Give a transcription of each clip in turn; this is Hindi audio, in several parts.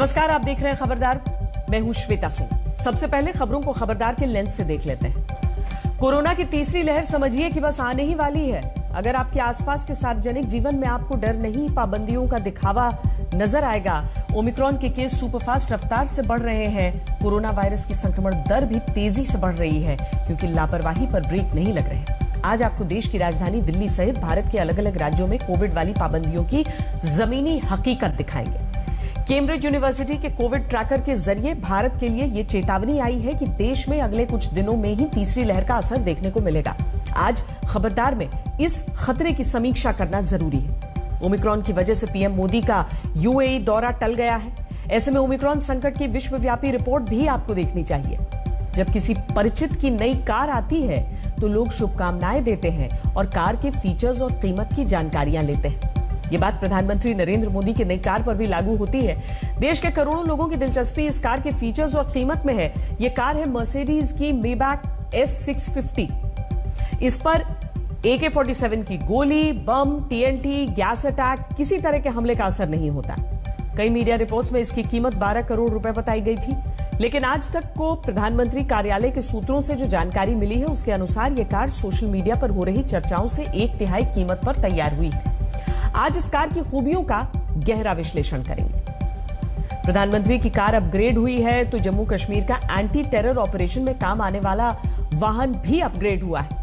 नमस्कार, आप देख रहे हैं खबरदार। मैं हूं श्वेता सिंह। सबसे पहले खबरों को खबरदार के लेंस से देख लेते हैं। कोरोना की तीसरी लहर समझिए कि बस आने ही वाली है। अगर आपके आसपास के सार्वजनिक जीवन में आपको डर नहीं, पाबंदियों का दिखावा नजर आएगा। ओमिक्रॉन के केस सुपरफास्ट रफ्तार से बढ़ रहे हैं। कोरोना वायरस की संक्रमण दर भी तेजी से बढ़ रही है क्योंकि लापरवाही पर ब्रेक नहीं लग रहे। आज आपको देश की राजधानी दिल्ली सहित भारत के अलग अलग राज्यों में कोविड वाली पाबंदियों की जमीनी हकीकत दिखाएंगे। कैम्ब्रिज यूनिवर्सिटी के कोविड ट्रैकर के जरिए भारत के लिए यह चेतावनी आई है कि देश में अगले कुछ दिनों में ही तीसरी लहर का असर देखने को मिलेगा। आज खबरदार में इस खतरे की समीक्षा करना जरूरी है। ओमिक्रॉन की वजह से पीएम मोदी का यूएई दौरा टल गया है। ऐसे में ओमिक्रॉन संकट की विश्वव्यापी रिपोर्ट भी आपको देखनी चाहिए। जब किसी परिचित की नई कार आती है तो लोग शुभकामनाएं देते हैं और कार के फीचर्स और कीमत की जानकारियां लेते हैं। ये बात प्रधानमंत्री नरेंद्र मोदी की नई कार पर भी लागू होती है। देश के करोड़ों लोगों की दिलचस्पी इस कार के फीचर्स और कीमत में है। ये कार है मर्सिडीज की मेबैक S650। इस पर AK-47 की गोली, बम, TNT, गैस अटैक, किसी तरह के हमले का असर नहीं होता। कई मीडिया रिपोर्ट्स में इसकी कीमत 12 करोड़ रुपए बताई गई थी, लेकिन आज तक को प्रधानमंत्री कार्यालय के सूत्रों से जो जानकारी मिली है उसके अनुसार यह कार सोशल मीडिया पर हो रही चर्चाओं से 1/3 कीमत पर तैयार हुई है। आज इस कार की खूबियों का गहरा विश्लेषण करेंगे। प्रधानमंत्री की कार अपग्रेड हुई है तो जम्मू कश्मीर का एंटी टेरर ऑपरेशन में काम आने वाला वाहन भी अपग्रेड हुआ है।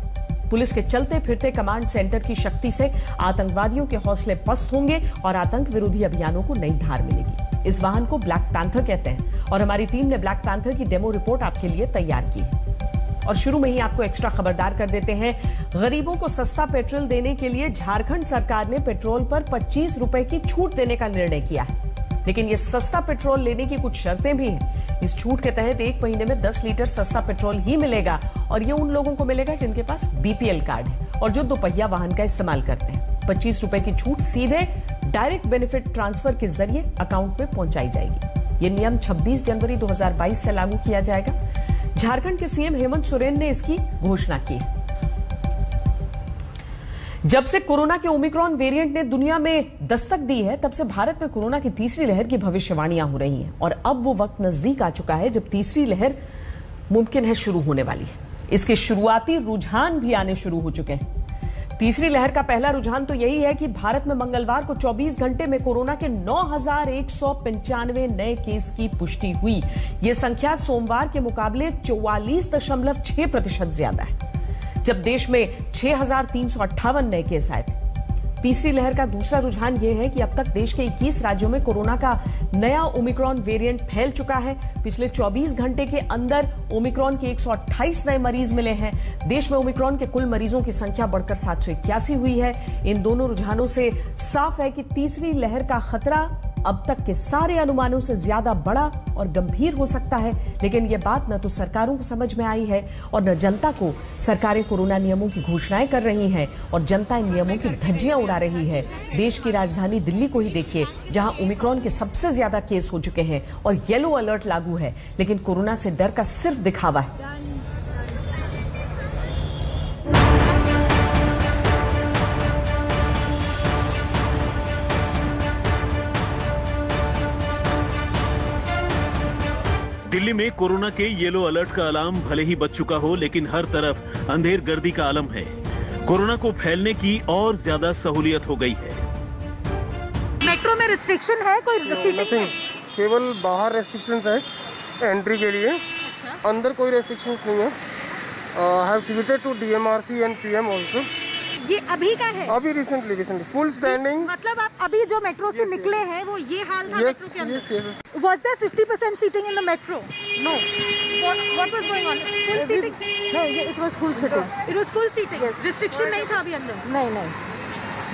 पुलिस के चलते फिरते कमांड सेंटर की शक्ति से आतंकवादियों के हौसले पस्त होंगे और आतंक विरोधी अभियानों को नई धार मिलेगी। इस वाहन को ब्लैक पैंथर कहते हैं और हमारी टीम ने ब्लैक पैंथर की डेमो रिपोर्ट आपके लिए तैयार की है। और शुरू में ही आपको एक्स्ट्रा खबरदार कर देते हैं। गरीबों को सस्ता पेट्रोल देने के लिए झारखंड सरकार ने पेट्रोल पर 25 रुपए की छूट देने का निर्णय किया है, लेकिन यह सस्ता पेट्रोल लेने की कुछ शर्तें भी हैं। इस छूट के तहत 1 महीने में 10 लीटर सस्ता पेट्रोल ही मिलेगा और यह उन लोगों को मिलेगा जिनके पास BPL कार्ड है और जो दोपहिया वाहन का इस्तेमाल करते हैं। 25 रुपए की छूट सीधे डायरेक्ट बेनिफिट ट्रांसफर के जरिए अकाउंट में पहुंचाई जाएगी। यह नियम 26 जनवरी 2022 से लागू किया जाएगा। झारखंड के सीएम हेमंत सोरेन ने इसकी घोषणा की है। जब से कोरोना के ओमिक्रॉन वेरिएंट ने दुनिया में दस्तक दी है, तब से भारत में कोरोना की तीसरी लहर की भविष्यवाणियां हो रही हैं और अब वो वक्त नजदीक आ चुका है जब तीसरी लहर मुमकिन है शुरू होने वाली है। इसके शुरुआती रुझान भी आने शुरू हो चुके हैं। तीसरी लहर का पहला रुझान तो यही है कि भारत में मंगलवार को 24 घंटे में कोरोना के 9,195 नए केस की पुष्टि हुई। यह संख्या सोमवार के मुकाबले 44.6% ज्यादा है, जब देश में 6,358 नए केस आए थे। तीसरी लहर का दूसरा रुझान यह है कि अब तक देश के 21 राज्यों में कोरोना का नया ओमिक्रॉन वेरिएंट फैल चुका है। पिछले 24 घंटे के अंदर ओमिक्रॉन के 128 नए मरीज मिले हैं। देश में ओमिक्रॉन के कुल मरीजों की संख्या बढ़कर 781 हुई है। इन दोनों रुझानों से साफ है कि तीसरी लहर का खतरा अब तक के सारे अनुमानों से ज्यादा बड़ा और गंभीर हो सकता है, लेकिन यह बात न तो सरकारों को समझ में आई है और न जनता को। सरकारें कोरोना नियमों की घोषणाएं कर रही हैं और जनता इन नियमों की धज्जियां उड़ा रही है। देश की राजधानी दिल्ली को ही देखिए, जहां ओमिक्रॉन के सबसे ज्यादा केस हो चुके हैं और येलो अलर्ट लागू है, लेकिन कोरोना से डर का सिर्फ दिखावा है। दिल्ली में कोरोना के येलो अलर्ट का अलार्म भले ही बज चुका हो, लेकिन हर तरफ अंधेर गर्दी का आलम है। कोरोना को फैलने की और ज्यादा सहूलियत हो गई है। मेट्रो में रिस्ट्रिक्शन है कोई? नथिंग, केवल बाहर रेस्ट्रिक्शंस है एंट्री के लिए। अंदर कोई रेस्ट्रिक्शंस नहीं है। Have tweeted to DMRC and PM also. ये अभी का है? अभी रिसेंटली फुल स्टैंडिंग। मतलब आप अभी जो मेट्रो से निकले हैं वो ये हाल था मेट्रो के अंदर? Yes. Was there 50% seating in the metro? No. What was going on? Full seating? No, it was full seating. It was full seating. Yes. Restriction नहीं था अभी अंदर? नहीं,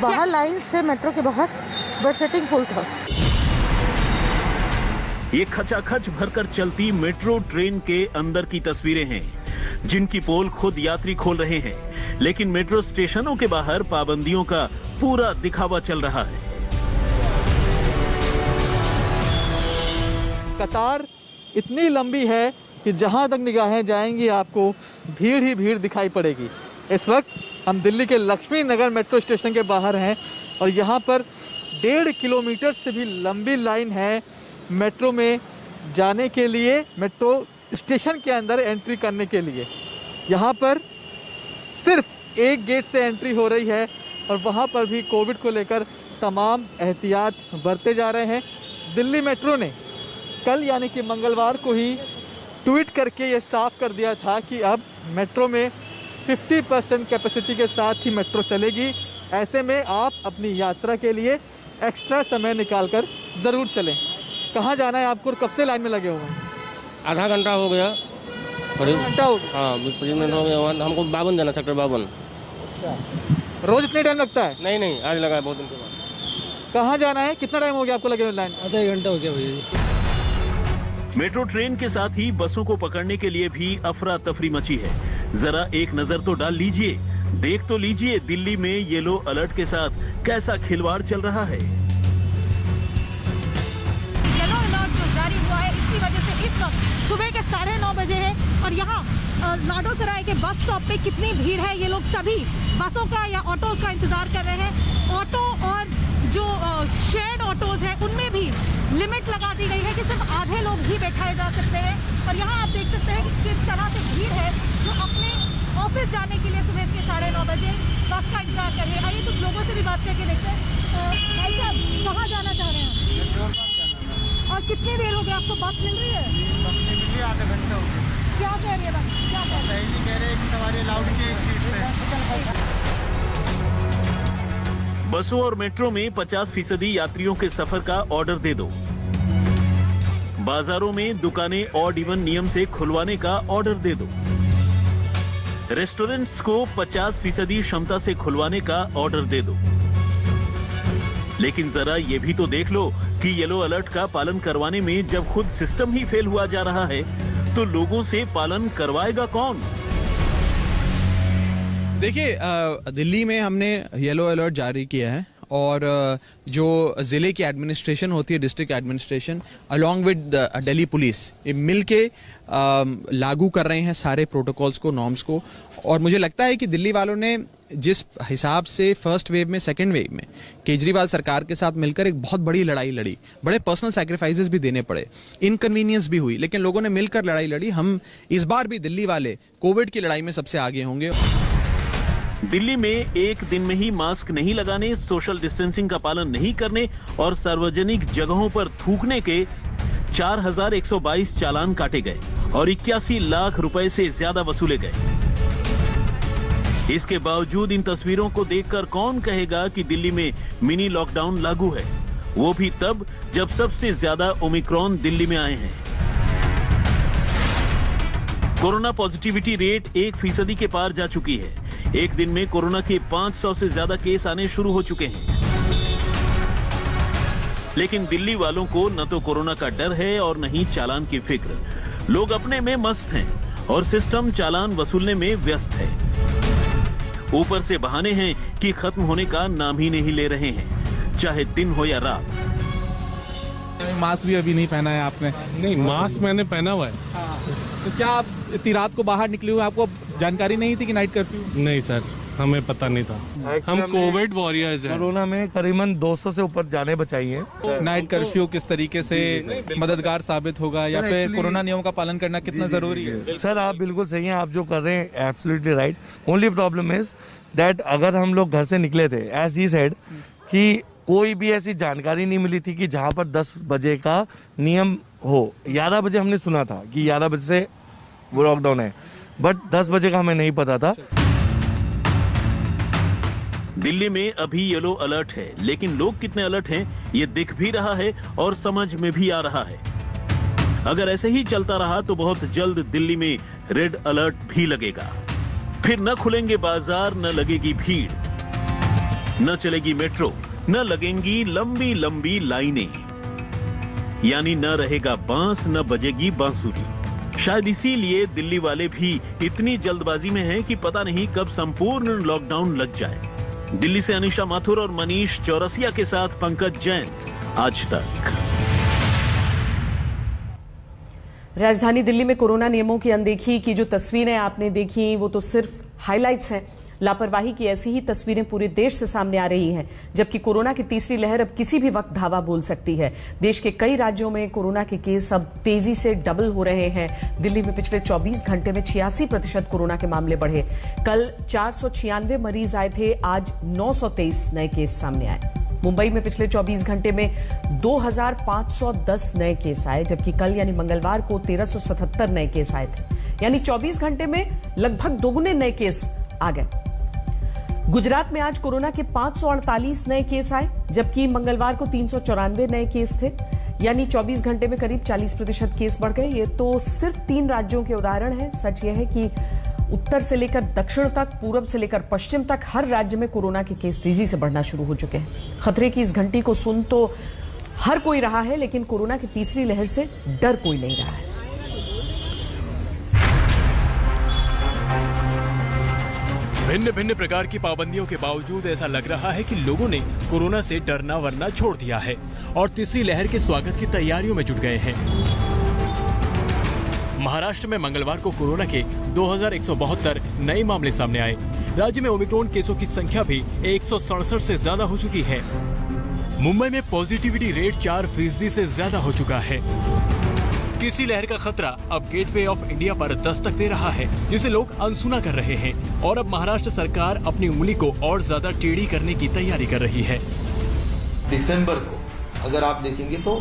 बाहर लाइन्स थे मेट्रो के बाहर, बट सेटिंग फुल था। ये खचाखच भरकर चलती मेट्रो ट्रेन के अंदर की तस्वीरें हैं, जिनकी पोल खुद यात्री खोल रहे हैं, लेकिन मेट्रो स्टेशनों के बाहर पाबंदियों का पूरा दिखावा चल रहा है। कतार इतनी लंबी है कि जहां तक निगाहें जाएंगी आपको भीड़ ही भीड़ दिखाई पड़ेगी। इस वक्त हम दिल्ली के लक्ष्मी नगर मेट्रो स्टेशन के बाहर हैं और यहाँ पर 1.5 किलोमीटर से भी लंबी लाइन है मेट्रो में जाने के लिए, मेट्रो स्टेशन के अंदर एंट्री करने के लिए। यहाँ पर सिर्फ एक गेट से एंट्री हो रही है और वहाँ पर भी कोविड को लेकर तमाम एहतियात बरते जा रहे हैं। दिल्ली मेट्रो ने कल यानी कि मंगलवार को ही ट्वीट करके ये साफ कर दिया था कि अब मेट्रो में 50% कैपेसिटी के साथ ही मेट्रो चलेगी। ऐसे में आप अपनी यात्रा के लिए एक्स्ट्रा समय निकालकर ज़रूर चलें। कहाँ जाना है आपको और कब से लाइन में लगे हुए हैं? आधा घंटा हो गया करीब। घंटा हो गया? हाँ 20-25 मिनट हो गया। हमको 52 जाना, सेक्टर 52। रोज इतने टाइम लगता है? नहीं, आज लगा है बहुत दिन के बाद। कहाँ जाना है? कितना टाइम हो गया आपको लगे हुए लाइन? आधा घंटा हो गया भैया। मेट्रो ट्रेन के साथ ही बसों को पकड़ने के लिए भी अफरा तफरी मची है। जरा एक नजर तो डाल लीजिए, देख तो लीजिए दिल्ली में येलो अलर्ट के साथ कैसा खिलवाड़ चल रहा है। येलो अलर्ट जो जारी हुआ है, इसकी वजह से इस वक्त सुबह के 9:30 बजे है और यहाँ लाडोसराय के बस स्टॉप पे कितनी भीड़ है। ये लोग सभी बसों का या ऑटोज का इंतजार कर रहे हैं। ऑटो और जो शेयर्ड ऑटोज हैं उनमें भी लिमिट लगा दी गई है कि सिर्फ आधे लोग ही बैठाए जा सकते हैं। और यहाँ आप देख सकते हैं कि किस तरह से भीड़ है जो अपने ऑफिस जाने के लिए सुबह के 9:30 बजे बस का इंतजार कर रहे हैं। आइए कुछ लोगों से भी बात करके देखते हैं। भाई साहब, कहाँ जाना चाह रहे हैं? और कितनी देर हो गई आपको बस मिल रही है? बस नहीं मिल रही, आधा घंटा हो गया। क्या कह रही है बस? क्या कह रही है? सही कह रहे हैं कि सवारी अलाउड की एक सीट पे। बसों और मेट्रो में 50% यात्रियों के सफर का ऑर्डर दे दो। बाजारों में दुकानें ऑड इवन नियम से खुलवाने का ऑर्डर दे दो। रेस्टोरेंट्स को 50% क्षमता से खुलवाने का ऑर्डर दे दो। लेकिन जरा ये भी तो देख लो कि येलो अलर्ट का पालन करवाने में जब खुद सिस्टम ही फेल हुआ जा रहा है तो लोगों से पालन करवाएगा कौन? देखिए, दिल्ली में हमने येलो अलर्ट जारी किया है और जो ज़िले की एडमिनिस्ट्रेशन होती है, district administration along with Delhi police, ये मिल के लागू कर रहे हैं सारे प्रोटोकॉल्स को, नॉर्म्स को। और मुझे लगता है कि दिल्ली वालों ने जिस हिसाब से फर्स्ट वेव में, सेकंड वेव में केजरीवाल सरकार के साथ मिलकर एक बहुत बड़ी लड़ाई लड़ी, बड़े पर्सनल सैक्रिफाइसेस भी देने पड़े, इनकन्वीनियंस भी हुई, लेकिन लोगों ने मिलकर लड़ाई लड़ी। हम इस बार भी दिल्ली वाले कोविड की लड़ाई में सबसे आगे होंगे। दिल्ली में एक दिन में ही मास्क नहीं लगाने, सोशल डिस्टेंसिंग का पालन नहीं करने और सार्वजनिक जगहों पर थूकने के 4122 चालान काटे गए और 81 लाख रुपए से ज्यादा वसूले गए। इसके बावजूद इन तस्वीरों को देखकर कौन कहेगा कि दिल्ली में मिनी लॉकडाउन लागू है, वो भी तब जब सबसे ज्यादा ओमिक्रॉन दिल्ली में आए हैं। कोरोना पॉजिटिविटी रेट 1% के पार जा चुकी है। एक दिन में कोरोना के 500 से ज्यादा केस आने शुरू हो चुके हैं। लेकिन दिल्ली वालों को न तो कोरोना का डर है और न ही चालान की फिक्र। लोग अपने में मस्त हैं और सिस्टम चालान वसूलने में व्यस्त है। ऊपर से बहाने हैं कि खत्म होने का नाम ही नहीं ले रहे हैं, चाहे दिन हो या रात। मास्क भी अभी नहीं पहना है आपने? नहीं, मास्क मैंने पहना हुआ है। हाँ। तो क्या आप इतनी रात को बाहर निकले हुए, आपको जानकारी नहीं थी कि नाइट कर्फ्यू? नहीं सर, हमें पता नहीं था। हम कोविड वॉरियर्स हैं। कोरोना में करीबन 200 से ऊपर जाने बचाई हैं। नाइट कर्फ्यू किस तरीके से मददगार साबित होगा या फिर कोरोना नियमों का पालन करना कितना जरूरी है? सर आप बिल्कुल सही हैं, आप जो कर रहे हैं absolutely right. Only problem is that अगर हम लोग घर से निकले थे, एज ही सेड कि कोई भी ऐसी जानकारी नहीं मिली थी कि जहां पर 10 बजे का नियम हो। 11 बजे हमने सुना था कि 11 बजे से वो लॉकडाउन है, बट 10 बजे का हमें नहीं पता था। दिल्ली में अभी येलो अलर्ट है, लेकिन लोग कितने अलर्ट हैं ये दिख भी रहा है और समझ में भी आ रहा है। अगर ऐसे ही चलता रहा तो बहुत जल्द दिल्ली में रेड अलर्ट भी लगेगा। फिर न खुलेंगे बाजार, न लगेगी भीड़, न चलेगी मेट्रो, न लगेंगी लंबी लंबी लाइनें, यानी न रहेगा बांस, न बजेगी बांसुरी। शायद इसीलिए दिल्ली वाले भी इतनी जल्दबाजी में हैं कि पता नहीं कब संपूर्ण लॉकडाउन लग जाए। दिल्ली से अनीशा माथुर और मनीष चौरसिया के साथ पंकज जैन, आज तक। राजधानी दिल्ली में कोरोना नियमों की अनदेखी की जो तस्वीरें आपने देखी वो तो सिर्फ हाइलाइट्स हैं। लापरवाही की ऐसी ही तस्वीरें पूरे देश से सामने आ रही हैं, जबकि कोरोना की तीसरी लहर अब किसी भी वक्त धावा बोल सकती है। देश के कई राज्यों में कोरोना के केस अब तेजी से डबल हो रहे हैं। दिल्ली में पिछले 24 घंटे में 86% कोरोना के मामले बढ़े। कल 496 मरीज आए थे, आज 923 नए केस सामने आए। मुंबई में पिछले 24 घंटे में 2510 नए केस आए, जबकि कल यानी मंगलवार को 1377 नए केस आए थे, यानी 24 घंटे में लगभग दोगुने नए केस आ गए। गुजरात में आज कोरोना के 548 नए केस आए, जबकि मंगलवार को 394 नए केस थे, यानी 24 घंटे में करीब 40% केस बढ़ गए। ये तो सिर्फ 3 राज्यों के उदाहरण हैं। सच यह है कि उत्तर से लेकर दक्षिण तक, पूर्व से लेकर पश्चिम तक हर राज्य में कोरोना के केस तेजी से बढ़ना शुरू हो चुके हैं। खतरे की इस घंटी को सुन तो हर कोई रहा है, लेकिन कोरोना की तीसरी लहर से डर कोई नहीं रहा है। भिन्न भिन्न प्रकार की पाबंदियों के बावजूद ऐसा लग रहा है कि लोगों ने कोरोना से डरना वरना छोड़ दिया है और तीसरी लहर के स्वागत की तैयारियों में जुट गए हैं। महाराष्ट्र में मंगलवार को कोरोना के 2172 नए मामले सामने आए। राज्य में ओमिक्रॉन केसों की संख्या भी 167 से ज्यादा हो चुकी है। मुंबई में पॉजिटिविटी रेट 4% से ज्यादा हो चुका है। तीसरी लहर का खतरा अब गेटवे ऑफ इंडिया पर दस्तक दे रहा है, जिसे लोग अनसुना कर रहे हैं और अब महाराष्ट्र सरकार अपनी उंगली को और ज्यादा टेढ़ी करने की तैयारी कर रही है। दिसंबर को अगर आप देखेंगे तो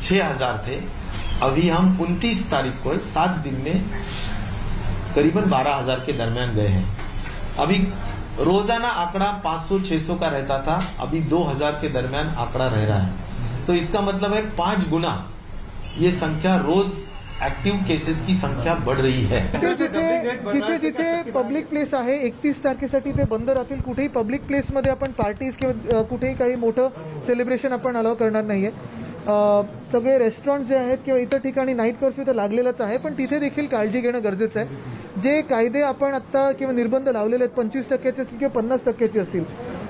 6000 थे, अभी हम 29 तारीख को 7 दिन में करीबन 12000 के दरमियान गए हैं। अभी रोजाना आंकड़ा 500-600 का रहता था, अभी 2000 के दरमियान आंकड़ा रह रहा है। तो इसका मतलब है 5 गुना ये संख्या रोज ऍक्टिव्ह केसेस की संख्या बढ़ रही है। जिथे जिथे पब्लिक प्लेस आहे 31 तारखेसाठी ते बंद राहतील। कुठेही पब्लिक प्लेसमध्ये आपण पार्टीज किंवा कुठेही काही मोठं सेलिब्रेशन आपण अलाव करणार नाहीये। सगळे रेस्टॉरंट जे आहेत किंवा इतर ठिकाणी नाईट कर्फ्यू तर लागलेलाच आहे, पण तिथे देखील काळजी घेणं गरजेचं आहे। जे कायदे आपण आता किंवा निर्बंध लावलेले आहेत 25% असतील किंवा 50% असतील,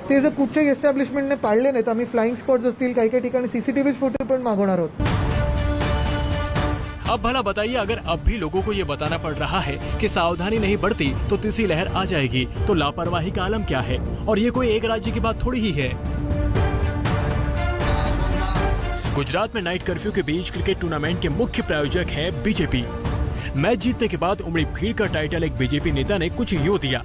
ते जर कुठच्याही एस्टॅब्लिशमेंटने पाळले नाहीत, आम्ही फ्लाइंग स्पॉट्स असतील, काही काही ठिकाणी सीसीटीव्ही फुटेज पण मागवणार आहोत। अब भला बताइए, अगर अब भी लोगों को ये बताना पड़ रहा है कि सावधानी नहीं बढ़ती तो तीसरी लहर आ जाएगी, तो लापरवाही का आलम क्या है? और ये कोई एक राज्य की बात थोड़ी ही है। गुजरात में नाइट कर्फ्यू के बीच क्रिकेट टूर्नामेंट के मुख्य प्रायोजक है बीजेपी। मैच जीतने के बाद उमड़ी भीड़ का टाइटल एक बीजेपी नेता ने कुछ यूं दिया।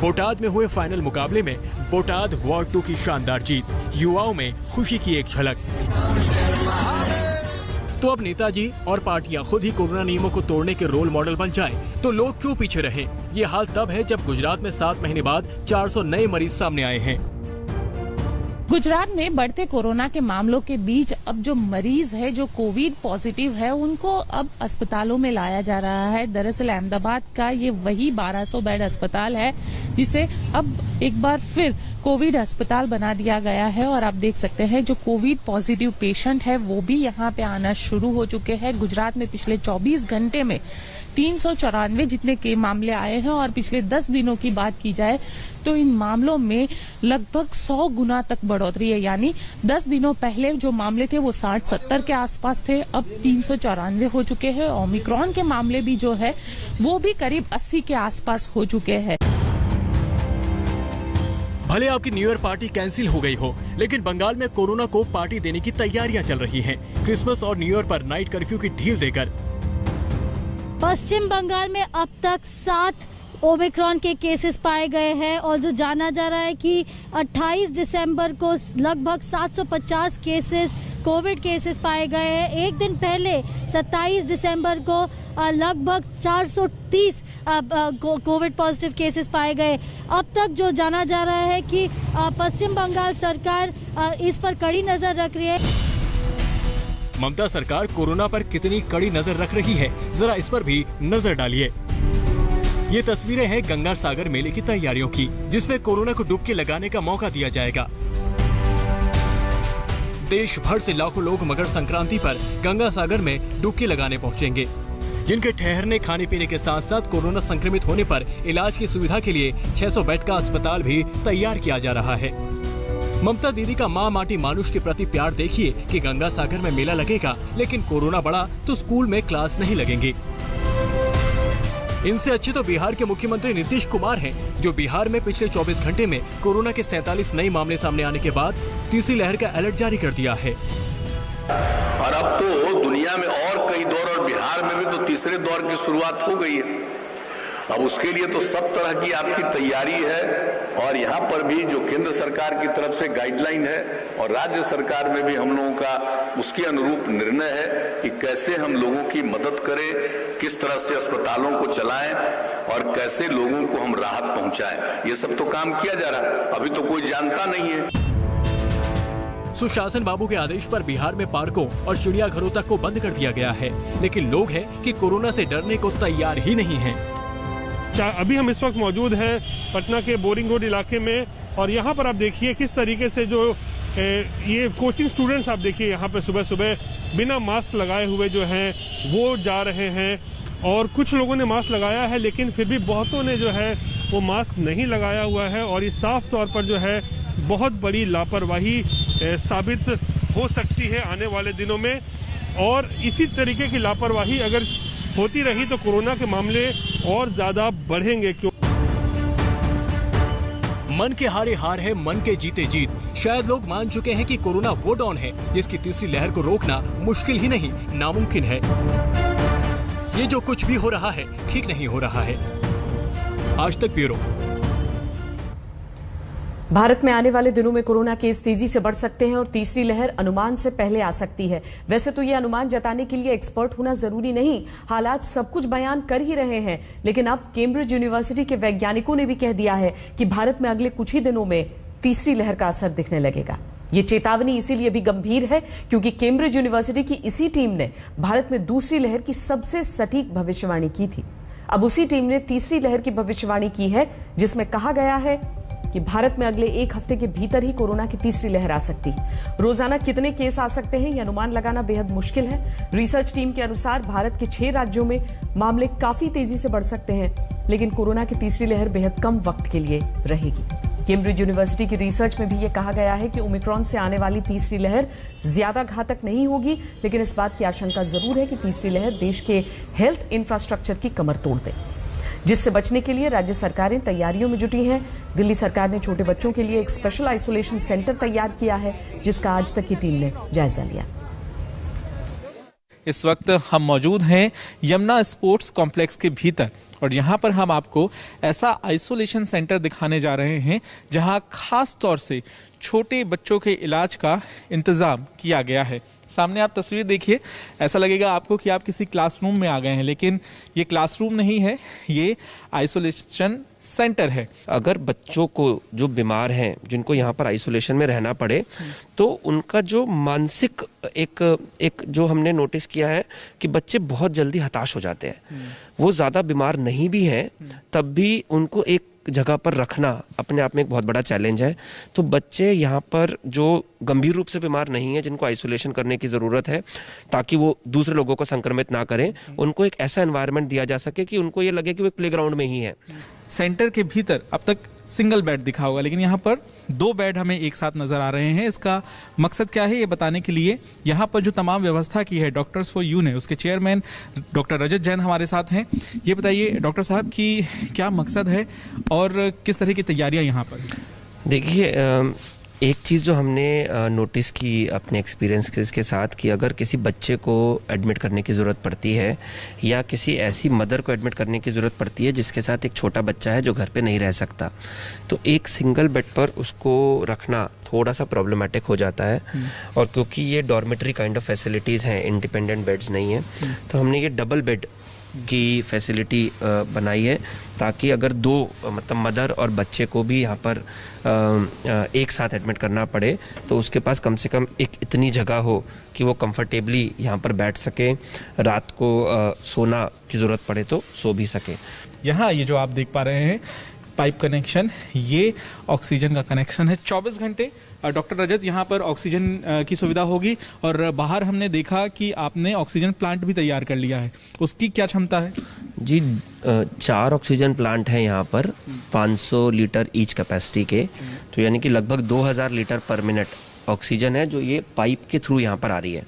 बोटाद में हुए फाइनल मुकाबले में बोटाद वार्ड 2 की शानदार जीत, युवाओं में खुशी की एक झलक। तो अब नेताजी और पार्टियां खुद ही कोरोना नियमों को तोड़ने के रोल मॉडल बन जाएं, तो लोग क्यों पीछे रहें? ये हाल तब है जब गुजरात में 7 महीने बाद 400 नए मरीज सामने आए हैं। गुजरात में बढ़ते कोरोना के मामलों के बीच अब जो मरीज है, जो कोविड पॉजिटिव है, उनको अब अस्पतालों में लाया जा रहा है। दरअसल अहमदाबाद का ये वही 1200 बेड अस्पताल है जिसे अब एक बार फिर कोविड अस्पताल बना दिया गया है और आप देख सकते हैं जो कोविड पॉजिटिव पेशेंट है वो भी यहाँ पे आना शुरू हो चुके हैं। गुजरात में पिछले 24 घंटे में 394 जितने के मामले आए हैं और पिछले 10 दिनों की बात की जाए तो इन मामलों में लगभग 100 गुना तक बढ़ोतरी है। यानी 10 दिनों पहले जो मामले थे वो 60-70 के आसपास थे, अब 394 हो चुके हैं। ओमिक्रॉन के मामले भी जो है वो भी करीब 80 के आसपास हो चुके हैं। भले आपकी न्यू ईयर पार्टी कैंसिल हो गई हो, लेकिन बंगाल में कोरोना को पार्टी देने की तैयारियां चल रही हैं। क्रिसमस और न्यू ईयर पर नाइट कर्फ्यू की ढील देकर पश्चिम बंगाल में अब तक 7 ओमिक्रॉन के केसेस पाए गए हैं और जो जाना जा रहा है कि 28 दिसंबर को लगभग 750 केसेस कोविड केसेस पाए गए हैं। एक दिन पहले 27 दिसंबर को लगभग 430 कोविड पॉजिटिव केसेस पाए गए। अब तक जो जाना जा रहा है कि पश्चिम बंगाल सरकार इस पर कड़ी नजर रख रही है। ममता सरकार कोरोना पर कितनी कड़ी नजर रख रही है, जरा इस पर भी नजर डालिए। ये तस्वीरें हैं गंगा सागर मेले की तैयारियों की, जिसमें कोरोना को डुबकी लगाने का मौका दिया जाएगा। देश भर से लाखों लोग मकर संक्रांति पर गंगा सागर में डुबकी लगाने पहुंचेंगे, जिनके ठहरने खाने पीने के साथ साथ कोरोना संक्रमित होने पर इलाज की सुविधा के लिए 600 बेड का अस्पताल भी तैयार किया जा रहा है। ममता दीदी का माँ माटी मानुष के प्रति प्यार देखिए कि गंगा सागर में मेला लगेगा, लेकिन कोरोना बढ़ा तो स्कूल में क्लास नहीं लगेंगे। इनसे अच्छे तो बिहार के मुख्यमंत्री नीतीश कुमार हैं, जो बिहार में पिछले 24 घंटे में कोरोना के 47 नए मामले सामने आने के बाद तीसरी लहर का अलर्ट जारी कर दिया है। और अब तो दुनिया में और कई दौर और बिहार में भी तो तीसरे दौर की शुरुआत हो गई है। अब उसके लिए तो सब तरह की आपकी तैयारी है और यहाँ पर भी जो केंद्र सरकार की तरफ से गाइडलाइन है और राज्य सरकार में भी हम लोगों का उसके अनुरूप निर्णय है कि कैसे हम लोगों की मदद करें, किस तरह से अस्पतालों को चलाएं और कैसे लोगों को हम राहत पहुंचाएं। ये सब तो काम किया जा रहा है, अभी तो कोई जानता नहीं है। सुशासन बाबू के आदेश पर बिहार में पार्कों और चिड़ियाघरों तक को बंद कर दिया गया है, लेकिन लोग हैं कि कोरोना से डरने को तैयार ही नहीं हैं। अभी हम इस वक्त मौजूद हैं पटना के बोरिंग रोड इलाके में और यहाँ पर आप देखिए किस तरीके से जो ये कोचिंग स्टूडेंट्स आप देखिए यहाँ पे सुबह सुबह बिना मास्क लगाए हुए जो हैं वो जा रहे हैं और कुछ लोगों ने मास्क लगाया है, लेकिन फिर भी बहुतों ने जो है वो मास्क नहीं लगाया हुआ है और ये साफ तौर पर जो है बहुत बड़ी लापरवाही साबित हो सकती है आने वाले दिनों में। और इसी तरीके की लापरवाही अगर होती रही तो कोरोना के मामले और ज्यादा बढ़ेंगे। क्यों? मन के हारे हार है, मन के जीते जीत। शायद लोग मान चुके हैं कि कोरोना वो डॉन है जिसकी तीसरी लहर को रोकना मुश्किल ही नहीं, नामुमकिन है। ये जो कुछ भी हो रहा है ठीक नहीं हो रहा है। आज तक ब्यूरो। भारत में आने वाले दिनों में कोरोना केस तेजी से बढ़ सकते हैं और तीसरी लहर अनुमान से पहले आ सकती है। वैसे तो ये अनुमान जताने के लिए एक्सपर्ट होना जरूरी नहीं, हालात सब कुछ बयान कर ही रहे हैं, लेकिन अब कैम्ब्रिज यूनिवर्सिटी के वैज्ञानिकों ने भी कह दिया है कि भारत में अगले कुछ ही दिनों में तीसरी लहर का असर दिखने लगेगा। ये चेतावनी इसीलिए भी गंभीर है क्योंकि कैम्ब्रिज यूनिवर्सिटी की इसी टीम ने भारत में दूसरी लहर की सबसे सटीक भविष्यवाणी की थी। अब उसी टीम ने तीसरी लहर की भविष्यवाणी की है, जिसमें कहा गया है कि भारत में अगले एक हफ्ते के भीतर ही कोरोना की तीसरी लहर आ सकती है। रोजाना कितने केस आ सकते हैं यह अनुमान लगाना बेहद मुश्किल है। रिसर्च टीम के अनुसार भारत के 6 राज्यों में मामले काफी तेजी से बढ़ सकते हैं, लेकिन कोरोना की तीसरी लहर बेहद कम वक्त के लिए रहेगी। कैम्ब्रिज यूनिवर्सिटी की रिसर्च में भी यह कहा गया है कि ओमिक्रॉन से आने वाली तीसरी लहर ज्यादा घातक नहीं होगी, लेकिन इस बात की आशंका जरूर है कि तीसरी लहर देश के हेल्थ इंफ्रास्ट्रक्चर की कमर तोड़ दे, जिससे बचने के लिए राज्य सरकारें तैयारियों में जुटी हैं। दिल्ली सरकार ने छोटे बच्चों के लिए एक स्पेशल आइसोलेशन सेंटर तैयार किया है, जिसका आज तक की टीम ने जायजा लिया। इस वक्त हम मौजूद हैं यमुना स्पोर्ट्स कॉम्प्लेक्स के भीतर और यहाँ पर हम आपको ऐसा आइसोलेशन सेंटर दिखाने जा रहे हैं जहाँ खास तौर से छोटे बच्चों के इलाज का इंतज़ाम किया गया है। सामने आप तस्वीर देखिए, ऐसा लगेगा आपको कि आप किसी क्लासरूम में आ गए हैं, लेकिन ये क्लासरूम नहीं है, ये आइसोलेशन सेंटर है। अगर बच्चों को जो बीमार हैं, जिनको यहाँ पर आइसोलेशन में रहना पड़े, तो उनका जो मानसिक एक जो हमने नोटिस किया है कि बच्चे बहुत जल्दी हताश हो जाते हैं। वो ज़्यादा बीमार नहीं भी हैं, तब भी उनको एक जगह पर रखना अपने आप में एक बहुत बड़ा चैलेंज है। तो बच्चे यहाँ पर जो गंभीर रूप से बीमार नहीं है, जिनको आइसोलेशन करने की ज़रूरत है ताकि वो दूसरे लोगों को संक्रमित ना करें, उनको एक ऐसा एनवायरनमेंट दिया जा सके कि उनको ये लगे कि वो एक प्लेग्राउंड में ही है। सेंटर के भीतर अब तक सिंगल बेड दिखा होगा, लेकिन यहाँ पर 2 बेड हमें एक साथ नजर आ रहे हैं। इसका मकसद क्या है ये बताने के लिए यहाँ पर जो तमाम व्यवस्था की है डॉक्टर्स फॉर यू ने, उसके चेयरमैन डॉक्टर रजत जैन हमारे साथ हैं। ये बताइए डॉक्टर साहब कि क्या मकसद है और किस तरह की तैयारियाँ यहाँ पर? देखिए, एक चीज़ जो हमने नोटिस की अपने एक्सपीरियंस के साथ कि अगर किसी बच्चे को एडमिट करने की ज़रूरत पड़ती है या किसी ऐसी मदर को एडमिट करने की ज़रूरत पड़ती है जिसके साथ एक छोटा बच्चा है जो घर पे नहीं रह सकता, तो एक सिंगल बेड पर उसको रखना थोड़ा सा प्रॉब्लमेटिक हो जाता है। और क्योंकि ये डॉर्मेटरी काइंड ऑफ फैसिलिटीज़ हैं, इंडिपेंडेंट बेड्स नहीं हैं, तो हमने ये डबल बेड की फैसिलिटी बनाई है ताकि अगर 2 मतलब मदर और बच्चे को भी यहाँ पर एक साथ एडमिट करना पड़े तो उसके पास कम से कम एक इतनी जगह हो कि वो कंफर्टेबली यहाँ पर बैठ सके, रात को सोना की ज़रूरत पड़े तो सो भी सके। यहाँ ये जो आप देख पा रहे हैं पाइप कनेक्शन, ये ऑक्सीजन का कनेक्शन है। 24 घंटे डॉक्टर रजत यहाँ पर ऑक्सीजन की सुविधा होगी और बाहर हमने देखा कि आपने ऑक्सीजन प्लांट भी तैयार कर लिया है, उसकी क्या क्षमता है? जी 4 ऑक्सीजन प्लांट हैं यहाँ पर, 500 लीटर ईच कैपेसिटी के, तो यानी कि लगभग 2000 लीटर पर मिनट ऑक्सीजन है जो ये पाइप के थ्रू यहाँ पर आ रही है।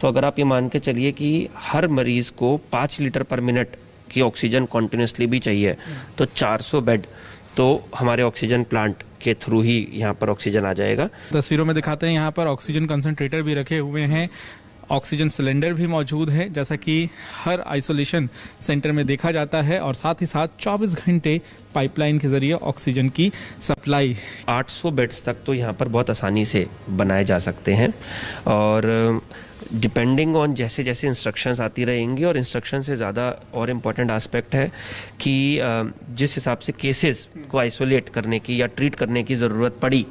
तो अगर आप ये मान के चलिए कि हर मरीज़ को 5 लीटर पर मिनट कि ऑक्सीजन कॉन्टिन्यूसली भी चाहिए, तो 400 बेड तो हमारे ऑक्सीजन प्लांट के थ्रू ही यहाँ पर ऑक्सीजन आ जाएगा। तस्वीरों में दिखाते हैं, यहाँ पर ऑक्सीजन कंसंट्रेटर भी रखे हुए हैं, ऑक्सीजन सिलेंडर भी मौजूद है, जैसा कि हर आइसोलेशन सेंटर में देखा जाता है, और साथ ही साथ 24 घंटे पाइपलाइन के जरिए ऑक्सीजन की सप्लाई। 800 बेड्स तक तो यहाँ पर बहुत आसानी से बनाए जा सकते हैं, और डिपेंडिंग ऑन जैसे जैसे इंस्ट्रक्शंस आती रहेंगी, और इंस्ट्रक्शन से ज़्यादा और इम्पॉर्टेंट एस्पेक्ट है कि जिस हिसाब से केसेस को आइसोलेट करने की या ट्रीट करने की ज़रूरत पड़ी,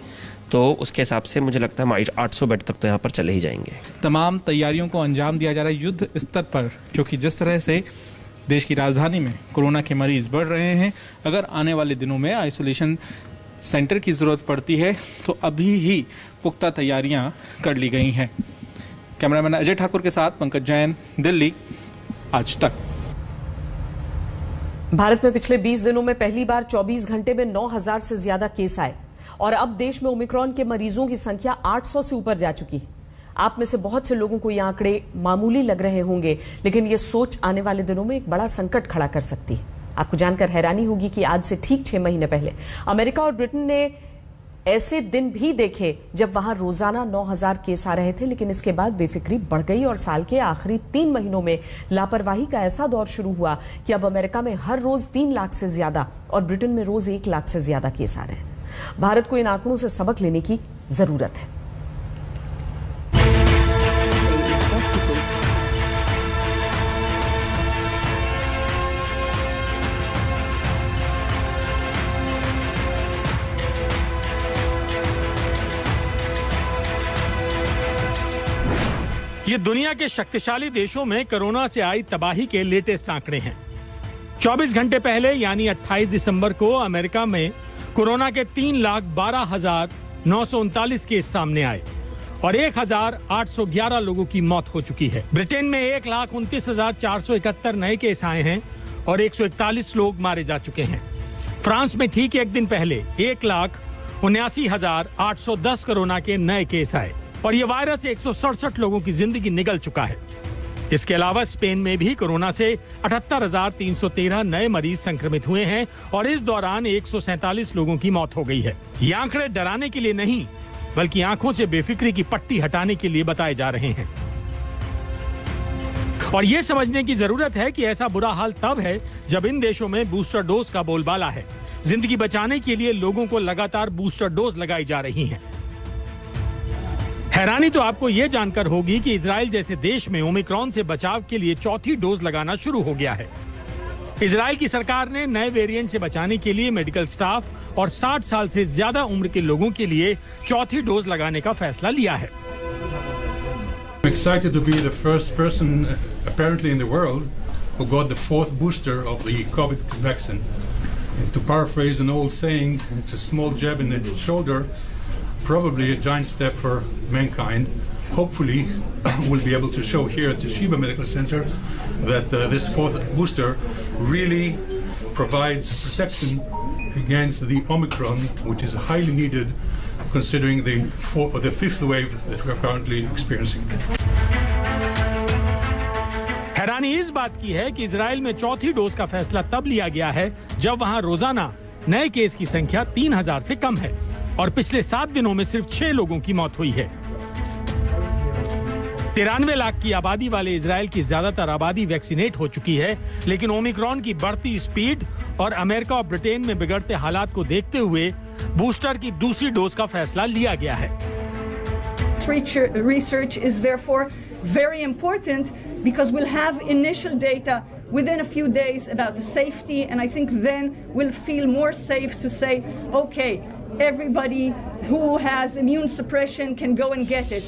तो उसके हिसाब से मुझे लगता है हम 800 बेड तक तो यहाँ पर चले ही जाएंगे। तमाम तैयारियों को अंजाम दिया जा रहा है युद्ध स्तर पर, क्योंकि जिस तरह से देश की राजधानी में कोरोना के मरीज बढ़ रहे हैं, अगर आने वाले दिनों में आइसोलेशन सेंटर की ज़रूरत पड़ती है तो अभी ही पुख्ता तैयारियां कर ली गई हैं। कैमरामैन अजय ठाकुर के साथ पंकज जैन, दिल्ली, आज तक। भारत में पिछले 20 दिनों में पहली बार 24 घंटे में 9,000 से ज्यादा केस आए, और अब देश में ओमिक्रॉन के मरीजों की संख्या 800 से ऊपर जा चुकी है। आप में से बहुत से लोगों को ये आंकड़े मामूली लग रहे होंगे, लेकिन ये सोच आने वाले दिनों में एक बड़ा संकट खड़ा कर सकती है। आपको जानकर हैरानी होगी कि आज से ठीक 6 महीने पहले अमेरिका और ब्रिटेन ने ऐसे दिन भी देखे जब वहां रोजाना 9,000 केस आ रहे थे, लेकिन इसके बाद बेफिक्री बढ़ गई और साल के आखिरी 3 महीनों में लापरवाही का ऐसा दौर शुरू हुआ कि अब अमेरिका में हर रोज 3 लाख से ज्यादा और ब्रिटेन में रोज 1 लाख से ज्यादा केस आ रहे हैं। भारत को इन आंकड़ों से सबक लेने की जरूरत है। ये दुनिया के शक्तिशाली देशों में कोरोना से आई तबाही के लेटेस्ट आंकड़े हैं। 24 घंटे पहले यानी 28 दिसंबर को अमेरिका में कोरोना के 3,12,939 केस सामने आए और 1,811 लोगों की मौत हो चुकी है। ब्रिटेन में 1,29,471 नए केस आए हैं और 141 लोग मारे जा चुके हैं। फ्रांस में ठीक एक दिन पहले 1,79,810 कोरोना के नए केस आए और ये वायरस से 167 लोगों की जिंदगी निगल चुका है। इसके अलावा स्पेन में भी कोरोना से 78,313 नए मरीज संक्रमित हुए हैं और इस दौरान 147 लोगों की मौत हो गई है। ये आंकड़े डराने के लिए नहीं, बल्कि आंखों से बेफिक्री की पट्टी हटाने के लिए बताए जा रहे हैं। और ये समझने की जरूरत है कि ऐसा बुरा हाल तब है जब इन देशों में बूस्टर डोज का बोलबाला है। जिंदगी बचाने के लिए लोगों को लगातार बूस्टर डोज लगाई जा रही हैं। हैरानी तो आपको ये जानकर होगी कि इजराइल जैसे देश में ओमिक्रॉन से बचाव के लिए चौथी डोज लगाना शुरू हो गया है। इजराइल की सरकार ने नए वेरिएंट से बचाने के लिए मेडिकल स्टाफ और 60 साल से ज्यादा उम्र के लोगों के लिए चौथी डोज लगाने का फैसला लिया है। I'm excited to be the first person apparently in the world who got the 4th booster of the COVID vaccine. And to paraphrase an old saying, it's a small jab in the shoulder, probably a giant step for mankind. Hopefully, we'll be able to show here at the Sheba Medical Center that this 4th booster really provides protection against the Omicron, which is highly needed considering the 5th wave that we are currently experiencing. हैरानी इस बात की है कि इजराइल में चौथी डोज का फैसला तब लिया गया है जब वहां रोजाना नए केस की संख्या 3,000 से कम है और पिछले 7 दिनों में सिर्फ 6 लोगों की मौत हुई है। 93 लाख की आबादी वाले इजराइल की ज्यादातर आबादी वैक्सीनेट हो चुकी है, लेकिन ओमिक्रॉन की बढ़ती स्पीड और अमेरिका और ब्रिटेन में बिगड़ते हालात को देखते हुए बूस्टर की दूसरी डोज का फैसला लिया गया है। Research is therefore very important because we'll have initial data within a few days about the safety, and I think then we'll feel more safe to say, okay, everybody who has immune suppression can go and get it.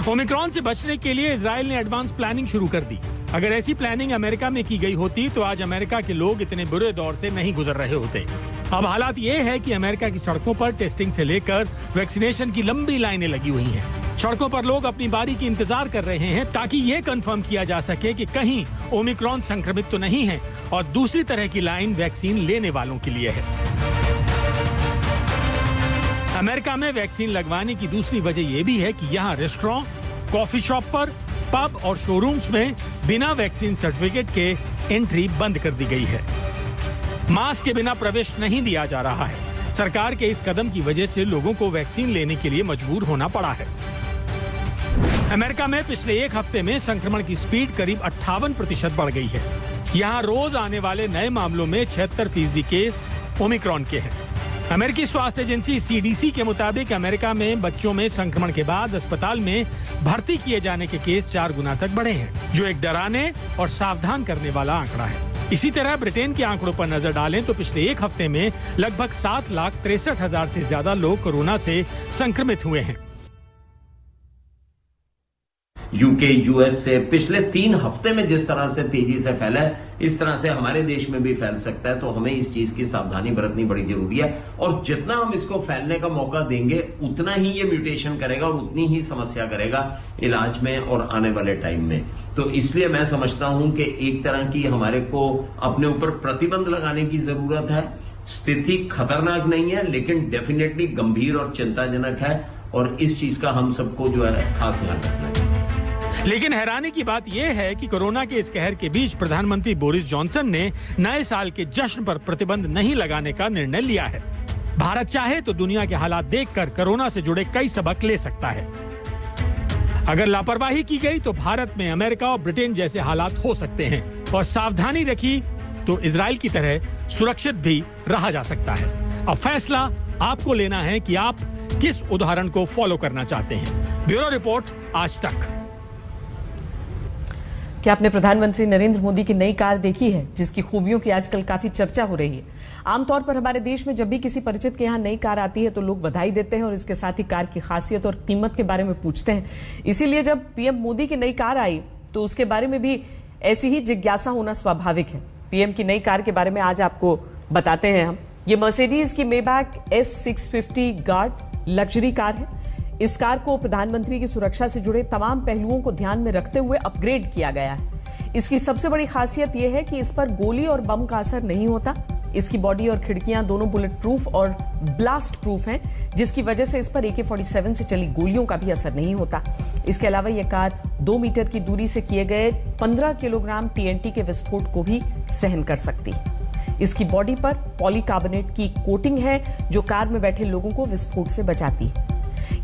Omicron से बचने के लिए इजराइल ने एडवांस प्लानिंग शुरू कर दी। अगर ऐसी प्लानिंग अमेरिका में की गई होती तो आज अमेरिका के लोग इतने बुरे दौर से नहीं गुजर रहे होते। अब हालात ये है कि अमेरिका की सड़कों पर टेस्टिंग से लेकर वैक्सीनेशन की लंबी लाइनें लगी हुई हैं। सड़कों पर लोग अपनी बारी की इंतजार कर रहे हैं ताकि ये कंफर्म किया जा सके कि कहीं ओमिक्रॉन संक्रमित तो नहीं है, और दूसरी तरह की लाइन वैक्सीन लेने वालों के लिए है। अमेरिका में वैक्सीन लगवाने की दूसरी वजह यह भी है कि यहाँ रेस्टोरेंट, कॉफी शॉप पर पब और शोरूम्स में बिना वैक्सीन सर्टिफिकेट के एंट्री बंद कर दी गई है। मास्क के बिना प्रवेश नहीं दिया जा रहा है। सरकार के इस कदम की वजह से लोगों को वैक्सीन लेने के लिए मजबूर होना पड़ा है। अमेरिका में पिछले एक हफ्ते में संक्रमण की स्पीड करीब 58% बढ़ गई है। यहाँ रोज आने वाले नए मामलों में 76% केस ओमिक्रॉन के हैं। अमेरिकी स्वास्थ्य एजेंसी CDC के मुताबिक अमेरिका में बच्चों में संक्रमण के बाद अस्पताल में भर्ती किए जाने के केस 4 गुना तक बढ़े हैं, जो एक डराने और सावधान करने वाला आंकड़ा है। इसी तरह ब्रिटेन के आंकड़ों पर नजर डालें तो पिछले एक हफ्ते में लगभग 7,63,000 से ज्यादा लोग कोरोना से संक्रमित हुए हैं। UK, US से पिछले 3 हफ्ते में जिस तरह से तेजी से फैला है, इस तरह से हमारे देश में भी फैल सकता है। तो हमें इस चीज की सावधानी बरतनी बड़ी जरूरी है और जितना हम इसको फैलने का मौका देंगे उतना ही ये म्यूटेशन करेगा और उतनी ही समस्या करेगा इलाज में और आने वाले टाइम में। तो इसलिए मैं समझता हूं कि एक तरह की हमारे को अपने ऊपर प्रतिबंध लगाने की जरूरत है। स्थिति खतरनाक नहीं है, लेकिन डेफिनेटली गंभीर और चिंताजनक है और इस चीज का हम सबको जो है खास ध्यान रखना है। लेकिन हैरानी की बात यह है कि कोरोना के इस कहर के बीच प्रधानमंत्री बोरिस जॉनसन ने नए साल के जश्न पर प्रतिबंध नहीं लगाने का निर्णय लिया है। भारत चाहे तो दुनिया के हालात देखकर कोरोना से जुड़े कई सबक ले सकता है। अगर लापरवाही की गई तो भारत में अमेरिका और ब्रिटेन जैसे हालात हो सकते हैं और सावधानी रखी तो इजराइल की तरह सुरक्षित भी रहा जा सकता है। अब फैसला आपको लेना है कि आप किस उदाहरण को फॉलो करना चाहते हैं। ब्यूरो रिपोर्ट, आज तक। क्या आपने प्रधानमंत्री नरेंद्र मोदी की नई कार देखी है, जिसकी खूबियों की आजकल काफी चर्चा हो रही है? आमतौर पर हमारे देश में जब भी किसी परिचित के यहाँ नई कार आती है तो लोग बधाई देते हैं और इसके साथ ही कार की खासियत और कीमत के बारे में पूछते हैं। इसीलिए जब पीएम मोदी की नई कार आई तो उसके बारे में भी ऐसी ही जिज्ञासा होना स्वाभाविक है। पीएम की नई कार के बारे में आज आपको बताते हैं हम। ये मर्सिडीज की Maybach S650 guard luxury car है। इस कार को प्रधानमंत्री की सुरक्षा से जुड़े तमाम पहलुओं को ध्यान में रखते हुए अपग्रेड किया गया है। इसकी सबसे बड़ी खासियत यह है कि इस पर गोली और बम का असर नहीं होता। इसकी बॉडी और खिड़कियां दोनों बुलेट प्रूफ और ब्लास्ट प्रूफ हैं, जिसकी वजह से इस पर AK-47 से चली गोलियों का भी असर नहीं होता। इसके अलावा यह कार 2 मीटर की दूरी से किए गए 15 किलोग्राम TNT के विस्फोट को भी सहन कर सकती है। इसकी बॉडी पर पॉलीकार्बोनेट की कोटिंग है, जो कार में बैठे लोगों को विस्फोट से बचाती है।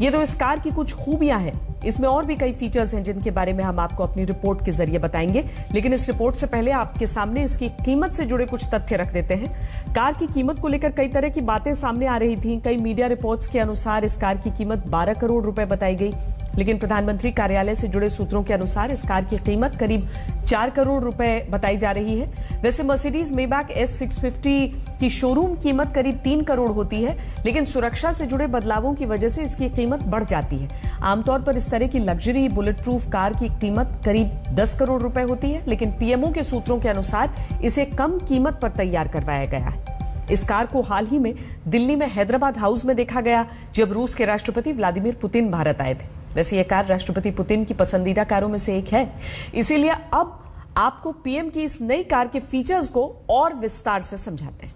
ये तो इस कार की कुछ खूबियां हैं। इसमें और भी कई फीचर्स हैं जिनके बारे में हम आपको अपनी रिपोर्ट के जरिए बताएंगे, लेकिन इस रिपोर्ट से पहले आपके सामने इसकी कीमत से जुड़े कुछ तथ्य रख देते हैं। कार की कीमत को लेकर कई तरह की बातें सामने आ रही थीं। कई मीडिया रिपोर्ट्स के अनुसार इस कार की कीमत 12 करोड़ रुपए बताई गई, लेकिन प्रधानमंत्री कार्यालय से जुड़े सूत्रों के अनुसार इस कार की कीमत करीब 4 करोड़ रुपए बताई जा रही है। वैसे मर्सिडीज मेबैक S650 की शोरूम कीमत करीब 3 करोड़ होती है, लेकिन सुरक्षा से जुड़े बदलावों की वजह से इसकी कीमत बढ़ जाती है। आमतौर पर इस तरह की लग्जरी बुलेट प्रूफ कार की कीमत करीब 10 करोड़ रुपए होती है, लेकिन पीएमओ के सूत्रों के अनुसार इसे कम कीमत पर तैयार करवाया गया है। इस कार को हाल ही में दिल्ली में हैदराबाद हाउस में देखा गया, जब रूस के राष्ट्रपति व्लादिमीर पुतिन भारत आए थे। वैसे यह कार राष्ट्रपति पुतिन की पसंदीदा कारों में से एक है। इसीलिए अब आपको पीएम की इस नई कार के फीचर्स को और विस्तार से समझाते हैं।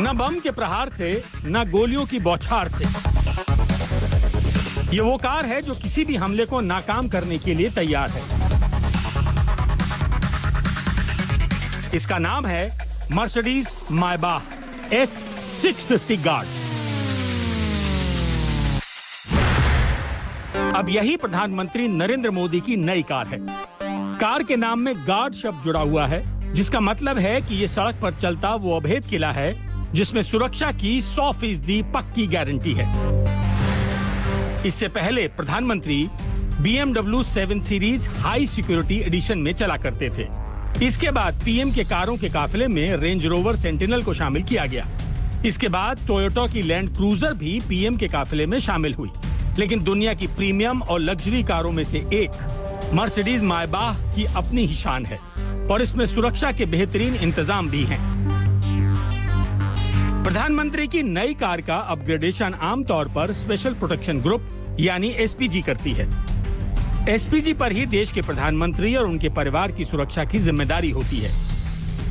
न बम के प्रहार से, न गोलियों की बौछार से। ये वो कार है जो किसी भी हमले को नाकाम करने के लिए तैयार है। इसका नाम है मर्सिडीज मायबाह S650 गार्ड। अब यही प्रधानमंत्री नरेंद्र मोदी की नई कार है। कार के नाम में गार्ड शब्द जुड़ा हुआ है, जिसका मतलब है कि ये सड़क पर चलता वो अभेद किला है जिसमें सुरक्षा की 100% पक्की गारंटी है। इससे पहले प्रधानमंत्री BMW 7 series high security edition में चला करते थे। इसके बाद पीएम के कारों के काफिले में रेंज रोवर सेंटिनल को शामिल किया गया। इसके बाद टोयोटा की लैंड क्रूजर भी पीएम के काफिले में शामिल हुई। लेकिन दुनिया की प्रीमियम और लग्जरी कारों में से एक मर्सिडीज मायबाह की अपनी ही शान है और इसमें सुरक्षा के बेहतरीन इंतजाम भी हैं। प्रधानमंत्री की नई कार का अपग्रेडेशन आमतौर पर स्पेशल प्रोटेक्शन ग्रुप यानी एसपीजी करती है। एसपीजी पर ही देश के प्रधानमंत्री और उनके परिवार की सुरक्षा की जिम्मेदारी होती है।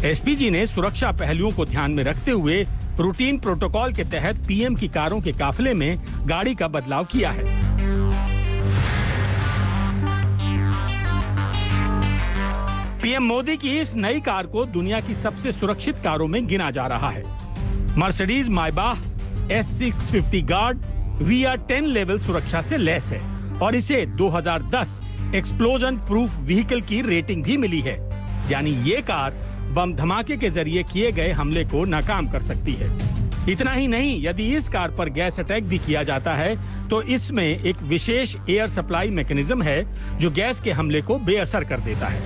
एसपीजी ने सुरक्षा पहलुओं को ध्यान में रखते हुए रूटीन प्रोटोकॉल के तहत पीएम की कारों के काफिले में गाड़ी का बदलाव किया है। पीएम मोदी की इस नई कार को दुनिया की सबसे सुरक्षित कारों में गिना जा रहा है। Mercedes मायबाह S650 guard VR10 level सुरक्षा से लैस है और इसे 2010 एक्सप्लोजन प्रूफ व्हीकल की रेटिंग भी मिली है, यानी ये कार बम धमाके के जरिए किए गए हमले को नाकाम कर सकती है। इतना ही नहीं, यदि इस कार पर गैस अटैक भी किया जाता है तो इसमें एक विशेष एयर सप्लाई मैकेनिज्म है जो गैस के हमले को बेअसर कर देता है।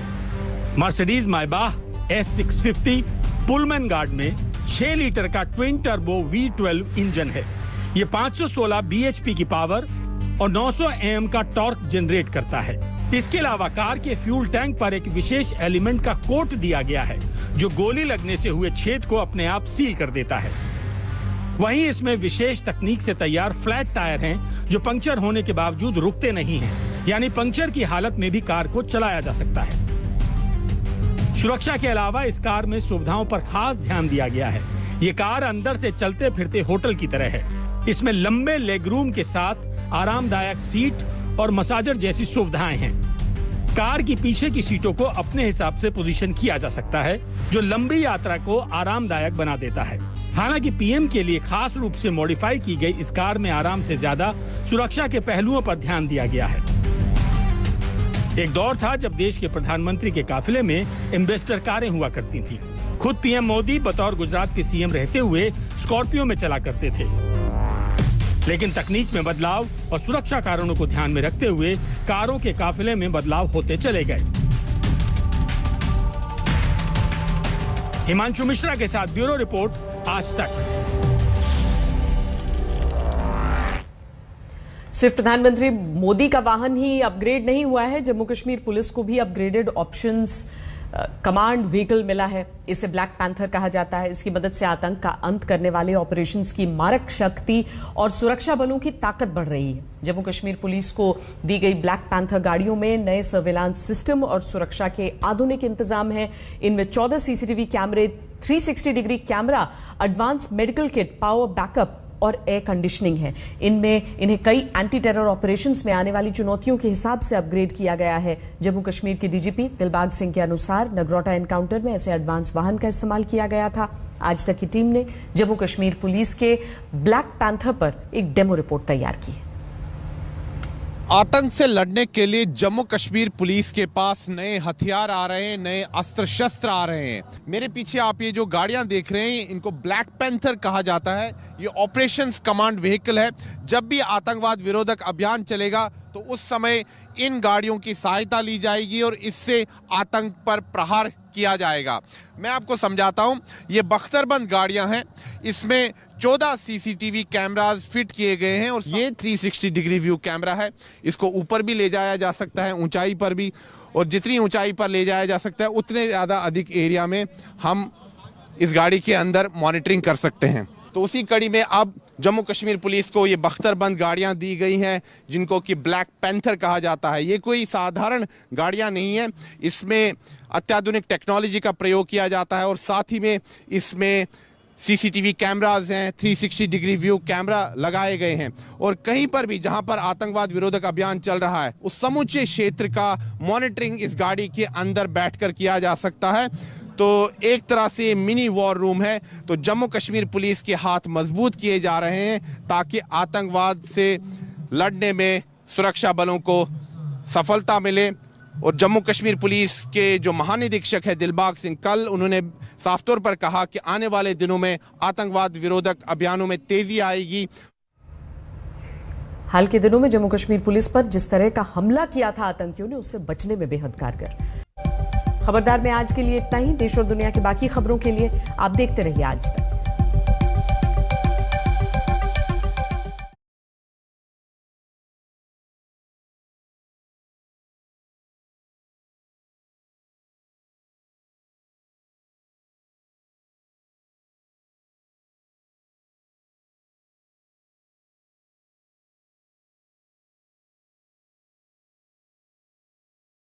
मर्सिडीज मायबाह S650 पुलमैन गार्ड में 6 लीटर का ट्विन टर्बो V12 इंजन है। ये 516 bhp की पावर और 900 Nm का टॉर्क जनरेट करता है। इसके अलावा कार के फ्यूल टैंक पर एक विशेष एलिमेंट का कोट दिया गया है जो गोली लगने से हुए छेद को अपने आप सील कर देता है। वहीं इसमें विशेष तकनीक से तैयार फ्लैट टायर हैं जो पंक्चर होने के बावजूद रुकते नहीं हैं, यानी पंक्चर की हालत में भी कार को चलाया जा सकता है। सुरक्षा के अलावा इस कार में सुविधाओं पर खास ध्यान दिया गया है। ये कार अंदर से चलते फिरते होटल की तरह है। इसमें लंबे लेग रूम के साथ आरामदायक सीट और मसाजर जैसी सुविधाएं हैं। कार की पीछे की सीटों को अपने हिसाब से पोजीशन किया जा सकता है जो लंबी यात्रा को आरामदायक बना देता है। हालांकि पीएम के लिए खास रूप से मॉडिफाई की गई इस कार में आराम से ज्यादा सुरक्षा के पहलुओं पर ध्यान दिया गया है। एक दौर था जब देश के प्रधानमंत्री के काफिले में एम्बेसडर कारें हुआ करती थीं। खुद पीएम मोदी बतौर गुजरात के सीएम रहते हुए स्कॉर्पियो में चला करते थे, लेकिन तकनीक में बदलाव और सुरक्षा कारणों को ध्यान में रखते हुए कारों के काफिले में बदलाव होते चले गए। हिमांशु मिश्रा के साथ ब्यूरो रिपोर्ट, आज तक। सिर्फ प्रधानमंत्री मोदी का वाहन ही अपग्रेड नहीं हुआ है, जम्मू कश्मीर पुलिस को भी अपग्रेडेड ऑप्शंस कमांड व्हीकल मिला है। इसे ब्लैक पैंथर कहा जाता है। इसकी मदद से आतंक का अंत करने वाले ऑपरेशंस की मारक शक्ति और सुरक्षा बलों की ताकत बढ़ रही है। जम्मू कश्मीर पुलिस को दी गई ब्लैक पैंथर गाड़ियों में नए सर्विलांस सिस्टम और सुरक्षा के आधुनिक इंतजाम हैं। इनमें 14 सीसीटीवी कैमरे, 360 degree camera, advance medical kit, power backup और एयर कंडीशनिंग है। इन्हें कई एंटी टेरर ऑपरेशंस में आने वाली चुनौतियों के हिसाब से अपग्रेड किया गया है। जम्मू कश्मीर के डीजीपी दिलबाग सिंह के अनुसार नगरोटा एनकाउंटर में ऐसे एडवांस वाहन का इस्तेमाल किया गया था। आज तक की टीम ने जम्मू कश्मीर पुलिस के ब्लैक पैंथर पर एक डेमो रिपोर्ट तैयार की है। आतंक से लड़ने के लिए जम्मू कश्मीर पुलिस के पास नए हथियार आ रहे हैं, नए अस्त्र शस्त्र आ रहे हैं। मेरे पीछे आप ये जो गाड़ियां देख रहे हैं, इनको ब्लैक पैंथर कहा जाता है। ये ऑपरेशंस कमांड व्हीकल है। जब भी आतंकवाद विरोधक अभियान चलेगा तो उस समय इन गाड़ियों की सहायता ली जाएगी और इससे आतंक पर प्रहार किया जाएगा। मैं आपको समझाता हूं, ये बख्तरबंद गाड़ियां हैं। इसमें 14 सीसीटीवी कैमरास फिट किए गए हैं और ये 360 डिग्री व्यू कैमरा है। इसको ऊपर भी ले जाया जा सकता है, ऊंचाई पर भी, और जितनी ऊंचाई पर ले जाया जा सकता है उतने ज़्यादा अधिक एरिया में हम इस गाड़ी के अंदर मॉनिटरिंग कर सकते हैं। तो उसी कड़ी में अब जम्मू कश्मीर पुलिस को ये बख्तरबंद गाड़ियां दी गई हैं जिनको कि ब्लैक पैंथर कहा जाता है। ये कोई साधारण गाड़ियां नहीं है, इसमें अत्याधुनिक टेक्नोलॉजी का प्रयोग किया जाता है और साथ ही में इसमें सीसीटीवी कैमराज हैं, 360 डिग्री व्यू कैमरा लगाए गए हैं और कहीं पर भी जहां पर आतंकवाद विरोधक अभियान चल रहा है उस समूचे क्षेत्र का मॉनिटरिंग इस गाड़ी के अंदर बैठकर किया जा सकता है। तो एक तरह से मिनी वॉर रूम है। तो जम्मू कश्मीर पुलिस के हाथ मजबूत किए जा रहे हैं ताकि आतंकवाद से लड़ने में सुरक्षा बलों को सफलता मिले। और जम्मू कश्मीर पुलिस के जो महानिरीक्षक है दिलबाग सिंह, कल उन्होंने साफ तौर पर कहा कि आने वाले दिनों में आतंकवाद विरोधक अभियानों में तेजी आएगी। हाल के दिनों में जम्मू कश्मीर पुलिस पर जिस तरह का हमला किया था आतंकियों ने, उससे बचने में बेहद कारगर। खबरदार में आज के लिए इतना ही। देश और दुनिया की बाकी खबरों के लिए आप देखते रहिए आज तक।